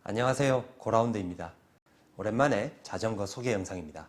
안녕하세요, 고라운드입니다. 오랜만에 자전거 소개 영상입니다.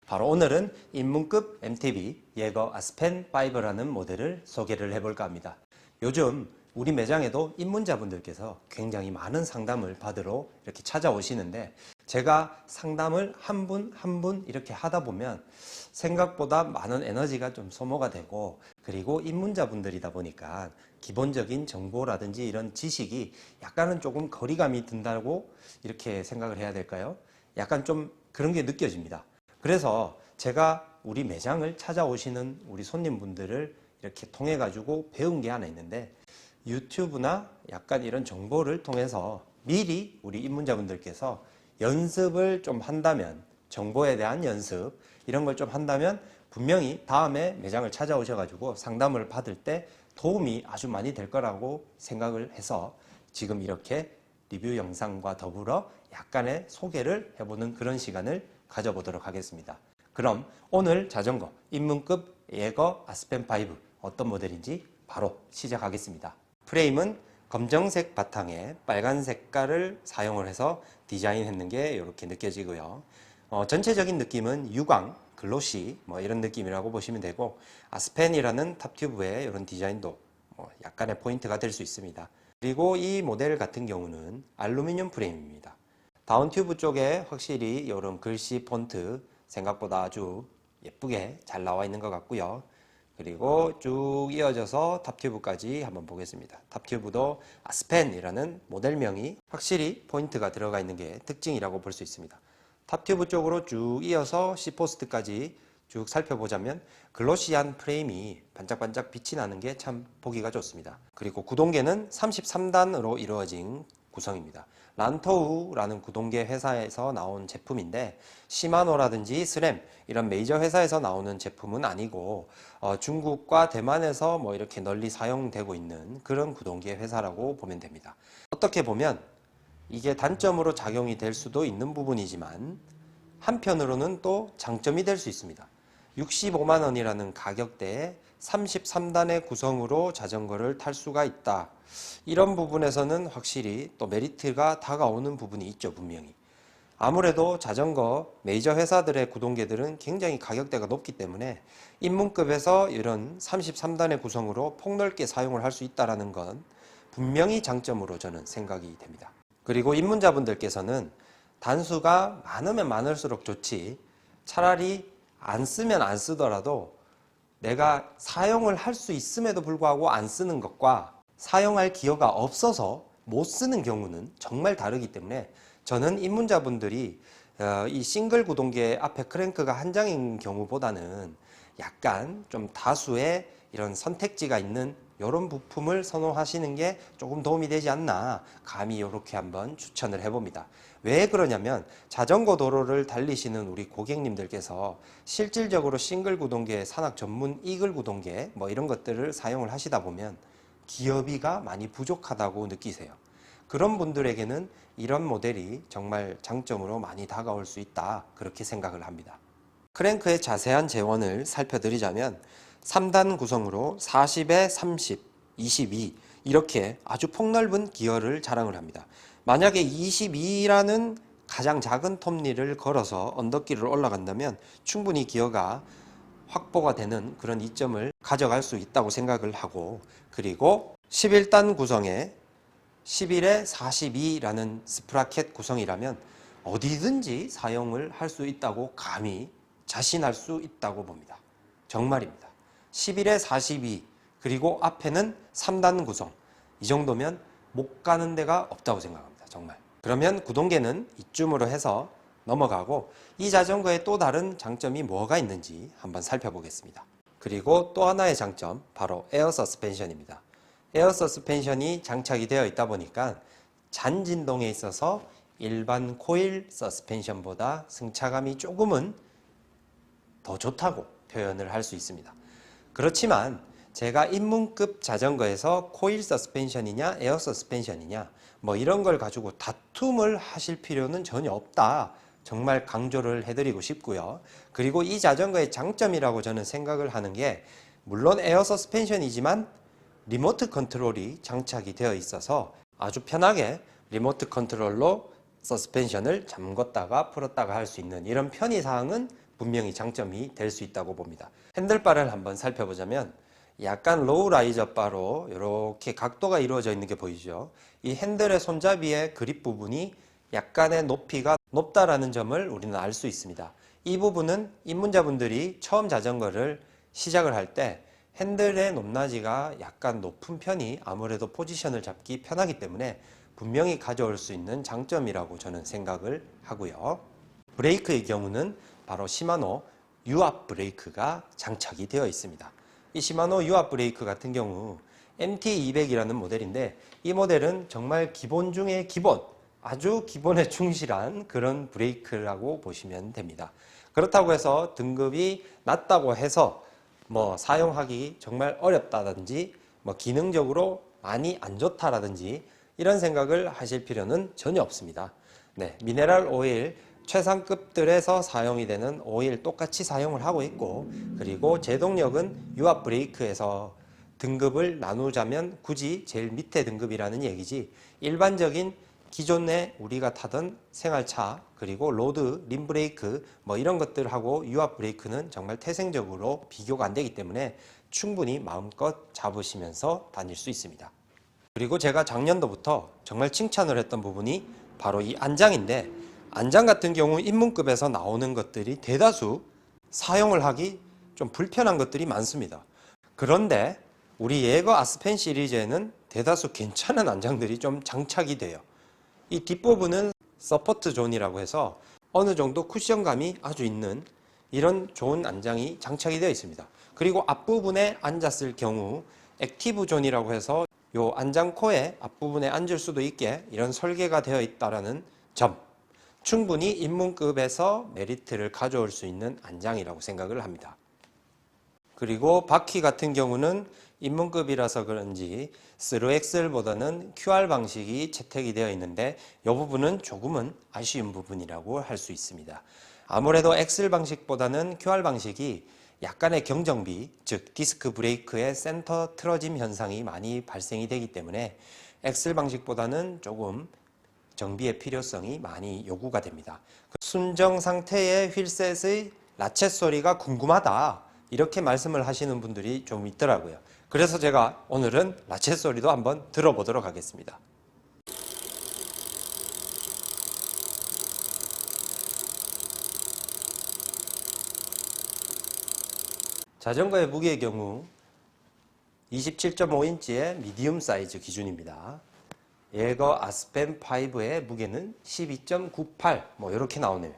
바로 오늘은 입문급 MTB 예거 아스펜 5라는 모델을 소개를 해볼까 합니다. 요즘 우리 매장에도 입문자분들께서 굉장히 많은 상담을 받으러 이렇게 찾아오시는데, 제가 상담을 한 분 한 분 이렇게 하다 보면 생각보다 많은 에너지가 좀 소모가 되고, 그리고 입문자분들이다 보니까 기본적인 정보라든지 이런 지식이 약간은 조금 거리감이 든다고 이렇게 생각을 해야 될까요? 약간 좀 그런 게 느껴집니다. 그래서 제가 우리 매장을 찾아오시는 우리 손님분들을 이렇게 통해 가지고 배운 게 하나 있는데, 유튜브나 약간 이런 정보를 통해서 미리 우리 입문자분들께서 연습을 좀 한다면, 정보에 대한 연습 이런 걸 좀 한다면 분명히 다음에 매장을 찾아오셔 가지고 상담을 받을 때 도움이 아주 많이 될 거라고 생각을 해서 지금 이렇게 리뷰 영상과 더불어 약간의 소개를 해보는 그런 시간을 가져보도록 하겠습니다. 그럼 오늘 자전거 입문급 예거 아스펜 5 어떤 모델인지 바로 시작하겠습니다. 프레임은 검정색 바탕에 빨간 색깔을 사용을 해서 디자인했는 게 이렇게 느껴지고요. 전체적인 느낌은 유광, 글로시 이런 느낌이라고 보시면 되고, 아스펜이라는 탑튜브의 이런 디자인도 약간의 포인트가 될 수 있습니다. 그리고 이 모델 같은 경우는 알루미늄 프레임입니다. 다운 튜브 쪽에 확실히 이런 글씨 폰트 생각보다 아주 예쁘게 잘 나와 있는 것 같고요. 그리고 쭉 이어져서 탑튜브까지 한번 보겠습니다. 탑튜브도 아스펜이라는 모델명이 확실히 포인트가 들어가 있는 게 특징이라고 볼 수 있습니다. 탑튜브 쪽으로 쭉 이어서 C포스트까지 쭉 살펴보자면 글로시한 프레임이 반짝반짝 빛이 나는 게 참 보기가 좋습니다. 그리고 구동계는 33단으로 이루어진 구성입니다. 란토우라는 구동계 회사에서 나온 제품인데, 시마노라든지 스램 이런 메이저 회사에서 나오는 제품은 아니고 중국과 대만에서 이렇게 널리 사용되고 있는 그런 구동계 회사라고 보면 됩니다. 어떻게 보면 이게 단점으로 작용이 될 수도 있는 부분이지만 한편으로는 또 장점이 될 수 있습니다. 65만 원이라는 가격대에 33단의 구성으로 자전거를 탈 수가 있다. 이런 부분에서는 확실히 또 메리트가 다가오는 부분이 있죠, 분명히. 아무래도 자전거 메이저 회사들의 구동계들은 굉장히 가격대가 높기 때문에 입문급에서 이런 33단의 구성으로 폭넓게 사용을 할 수 있다는 건 분명히 장점으로 저는 생각이 됩니다. 그리고 입문자분들께서는 단수가 많으면 많을수록 좋지, 차라리 안 쓰면 안 쓰더라도 내가 사용을 할 수 있음에도 불구하고 안 쓰는 것과 사용할 기회가 없어서 못 쓰는 경우는 정말 다르기 때문에, 저는 입문자분들이 이 싱글 구동계 앞에 크랭크가 한 장인 경우보다는 약간 좀 다수의 이런 선택지가 있는 이런 부품을 선호하시는 게 조금 도움이 되지 않나, 감히 이렇게 한번 추천을 해봅니다. 왜 그러냐면 자전거 도로를 달리시는 우리 고객님들께서 실질적으로 싱글 구동계, 산악 전문 이글 구동계 이런 것들을 사용을 하시다 보면 기어비가 많이 부족하다고 느끼세요. 그런 분들에게는 이런 모델이 정말 장점으로 많이 다가올 수 있다, 그렇게 생각을 합니다. 크랭크의 자세한 재원을 살펴드리자면 3단 구성으로 40에 30, 22 이렇게 아주 폭넓은 기어를 자랑을 합니다. 만약에 22라는 가장 작은 톱니를 걸어서 언덕길을 올라간다면 충분히 기어가 확보가 되는 그런 이점을 가져갈 수 있다고 생각을 하고, 그리고 11단 구성에 11에 42라는 스프라켓 구성이라면 어디든지 사용을 할 수 있다고 감히 자신할 수 있다고 봅니다. 정말입니다. 11에 42 그리고 앞에는 3단 구성, 이 정도면 못 가는 데가 없다고 생각합니다. 정말. 그러면 구동계는 이쯤으로 해서 넘어가고, 이 자전거의 또 다른 장점이 뭐가 있는지 한번 살펴보겠습니다. 그리고 또 하나의 장점, 바로 에어 서스펜션입니다. 에어 서스펜션이 장착이 되어 있다 보니까 잔진동에 있어서 일반 코일 서스펜션보다 승차감이 조금은 더 좋다고 표현을 할 수 있습니다. 그렇지만 제가 입문급 자전거에서 코일 서스펜션이냐 에어 서스펜션이냐 이런 걸 가지고 다툼을 하실 필요는 전혀 없다, 정말 강조를 해드리고 싶고요. 그리고 이 자전거의 장점이라고 저는 생각을 하는 게, 물론 에어 서스펜션이지만 리모트 컨트롤이 장착이 되어 있어서 아주 편하게 리모트 컨트롤로 서스펜션을 잠궜다가 풀었다가 할 수 있는 이런 편의사항은 분명히 장점이 될 수 있다고 봅니다. 핸들바를 한번 살펴보자면 약간 로우 라이저 바로 이렇게 각도가 이루어져 있는 게 보이죠. 이 핸들의 손잡이의 그립 부분이 약간의 높이가 높다라는 점을 우리는 알 수 있습니다. 이 부분은 입문자분들이 처음 자전거를 시작을 할 때 핸들의 높낮이가 약간 높은 편이 아무래도 포지션을 잡기 편하기 때문에 분명히 가져올 수 있는 장점이라고 저는 생각을 하고요. 브레이크의 경우는 바로 시마노 유압 브레이크가 장착이 되어 있습니다. 이 시마노 유압 브레이크 같은 경우 MT200이라는 모델인데 이 모델은 정말 기본 중에 기본, 아주 기본에 충실한 그런 브레이크라고 보시면 됩니다. 그렇다고 해서 등급이 낮다고 해서 사용하기 정말 어렵다든지 기능적으로 많이 안 좋다라든지 이런 생각을 하실 필요는 전혀 없습니다. 네, 미네랄 오일 최상급들에서 사용이 되는 오일 똑같이 사용을 하고 있고, 그리고 제동력은 유압 브레이크에서 등급을 나누자면 굳이 제일 밑에 등급이라는 얘기지, 일반적인 기존에 우리가 타던 생활차 그리고 로드, 림브레이크 이런 것들하고 유압 브레이크는 정말 태생적으로 비교가 안 되기 때문에 충분히 마음껏 잡으시면서 다닐 수 있습니다. 그리고 제가 작년도부터 정말 칭찬을 했던 부분이 바로 이 안장인데, 안장 같은 경우 입문급에서 나오는 것들이 대다수 사용을 하기 좀 불편한 것들이 많습니다. 그런데 우리 예거 아스펜 시리즈에는 대다수 괜찮은 안장들이 좀 장착이 돼요. 이 뒷부분은 서포트 존이라고 해서 어느 정도 쿠션감이 아주 있는 이런 좋은 안장이 장착이 되어 있습니다. 그리고 앞부분에 앉았을 경우 액티브 존이라고 해서 요 안장코의 앞부분에 앉을 수도 있게 이런 설계가 되어 있다는 점, 충분히 입문급에서 메리트를 가져올 수 있는 안장이라고 생각을 합니다. 그리고 바퀴 같은 경우는 입문급이라서 그런지 스루 엑셀보다는 QR 방식이 채택이 되어 있는데 이 부분은 조금은 아쉬운 부분이라고 할 수 있습니다. 아무래도 엑셀 방식보다는 QR 방식이 약간의 경정비, 즉 디스크 브레이크의 센터 틀어짐 현상이 많이 발생이 되기 때문에 엑셀 방식보다는 조금 정비의 필요성이 많이 요구가 됩니다. 순정 상태의 휠셋의 라쳇 소리가 궁금하다, 이렇게 말씀을 하시는 분들이 좀 있더라고요. 그래서 제가 오늘은 라쳇 소리도 한번 들어보도록 하겠습니다. 자전거의 무게의 경우 27.5인치의 미디움 사이즈 기준입니다. 예거 아스펜 5의 무게는 12.98 이렇게 나오네요.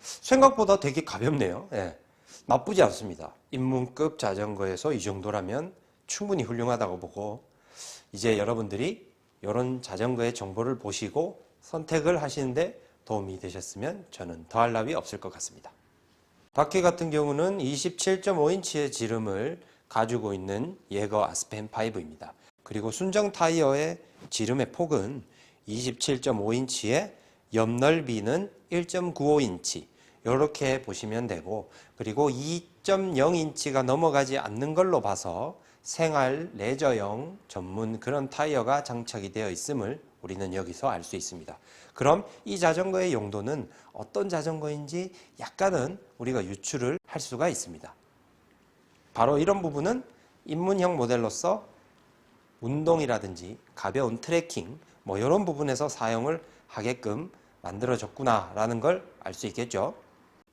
생각보다 되게 가볍네요. 예, 나쁘지 않습니다. 입문급 자전거에서 이 정도라면 충분히 훌륭하다고 보고, 이제 여러분들이 이런 자전거의 정보를 보시고 선택을 하시는데 도움이 되셨으면 저는 더할 나위 없을 것 같습니다. 바퀴 같은 경우는 27.5인치의 지름을 가지고 있는 예거 아스펜 5입니다. 그리고 순정 타이어의 지름의 폭은 27.5인치에 옆 넓이는 1.95인치 이렇게 보시면 되고, 그리고 2.0인치가 넘어가지 않는 걸로 봐서 생활 레저용 전문 그런 타이어가 장착이 되어 있음을 우리는 여기서 알 수 있습니다. 그럼 이 자전거의 용도는 어떤 자전거인지 약간은 우리가 유추를 할 수가 있습니다. 바로 이런 부분은 입문형 모델로서 운동이라든지 가벼운 트레킹 이런 부분에서 사용을 하게끔 만들어졌구나 라는 걸 알 수 있겠죠.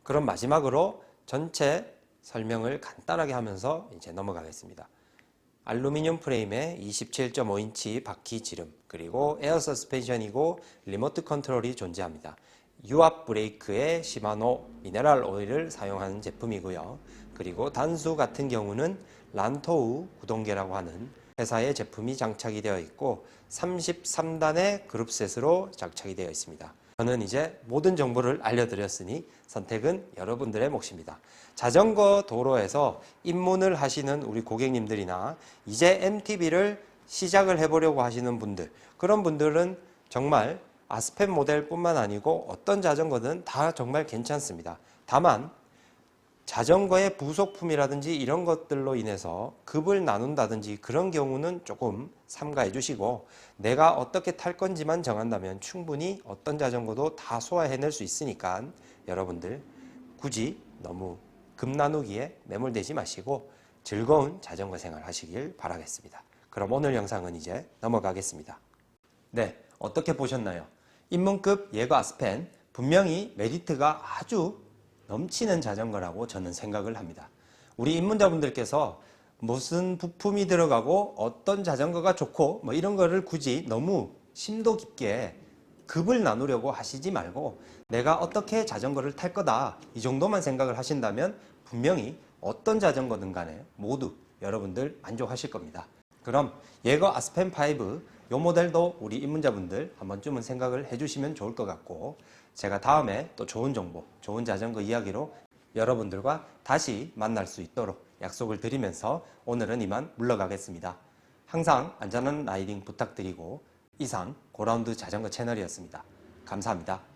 그럼 마지막으로 전체 설명을 간단하게 하면서 이제 넘어가겠습니다. 알루미늄 프레임에 27.5인치 바퀴 지름, 그리고 에어 서스펜션이고 리모트 컨트롤이 존재합니다. 유압 브레이크에 시마노 미네랄 오일을 사용하는 제품이고요. 그리고 단수 같은 경우는 란토우 구동계라고 하는 회사의 제품이 장착이 되어 있고 33단의 그룹셋으로 장착이 되어 있습니다. 저는 이제 모든 정보를 알려드렸으니 선택은 여러분들의 몫입니다. 자전거 도로에서 입문을 하시는 우리 고객님들이나 이제 MTB를 시작을 해보려고 하시는 분들, 그런 분들은 정말 아스펜 모델뿐만 아니고 어떤 자전거든 다 정말 괜찮습니다. 다만 자전거의 부속품이라든지 이런 것들로 인해서 급을 나눈다든지 그런 경우는 조금 삼가해 주시고, 내가 어떻게 탈 건지만 정한다면 충분히 어떤 자전거도 다 소화해낼 수 있으니까 여러분들 굳이 너무 급 나누기에 매몰되지 마시고 즐거운 자전거 생활 하시길 바라겠습니다. 그럼 오늘 영상은 이제 넘어가겠습니다. 네, 어떻게 보셨나요? 입문급 예거 아스펜, 분명히 메리트가 아주 넘치는 자전거라고 저는 생각을 합니다. 우리 입문자분들께서 무슨 부품이 들어가고 어떤 자전거가 좋고 뭐 이런 거를 굳이 너무 심도 깊게 급을 나누려고 하시지 말고, 내가 어떻게 자전거를 탈 거다 이 정도만 생각을 하신다면 분명히 어떤 자전거든 간에 모두 여러분들 만족하실 겁니다. 그럼 예거 아스펜 5 이 모델도 우리 입문자분들 한 번쯤은 생각을 해주시면 좋을 것 같고, 제가 다음에 또 좋은 정보, 좋은 자전거 이야기로 여러분들과 다시 만날 수 있도록 약속을 드리면서 오늘은 이만 물러가겠습니다. 항상 안전한 라이딩 부탁드리고, 이상 고라운드 자전거 채널이었습니다. 감사합니다.